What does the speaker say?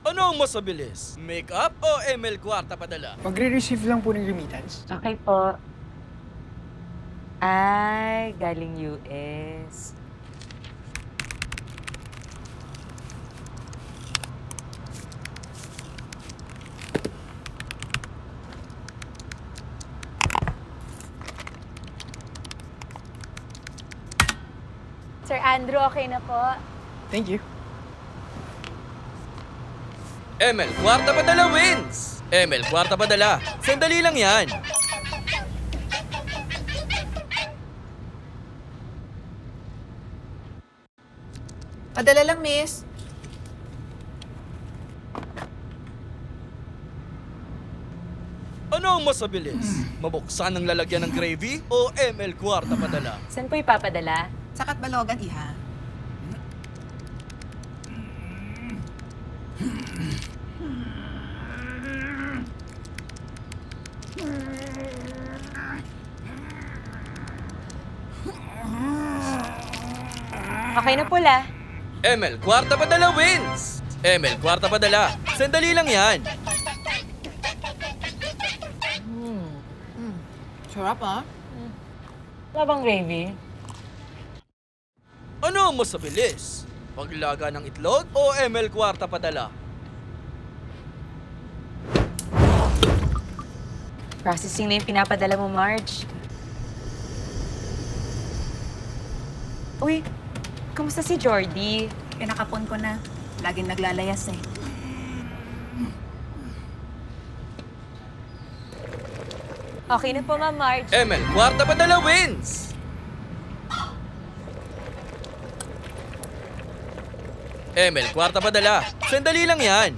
Ano ang mas mabilis? Make-up o ML kwarta padala? Magre-receive lang po ng remittance. Okay po. Ay, galing US. Sir Andrew, okay na po. Thank you. ML kwarta padala wins! ML kwarta padala. Sandali lang yan. Padala lang, miss. Ano ang mas mabilis? Mabuksan ang lalagyan ng gravy o ML kwarta padala? Saan po ipapadala? Sakat Balogan, iha. Okay na pula. ML kwarta padala wins! ML kwarta padala. Sandali lang yan. Sarap, ah. Wala bang gravy? Ano ang mas mabilis? Paglaga ng itlog o ML kwarta padala? Processing na yung pinapadala mo, Marge. Uy, kamusta si Jordy? Pinakapon ko na. Laging naglalayas eh. Okay na po, Ma'am Marge. ML kwarta padala wins! ML kwarta padala. Sandali lang yan.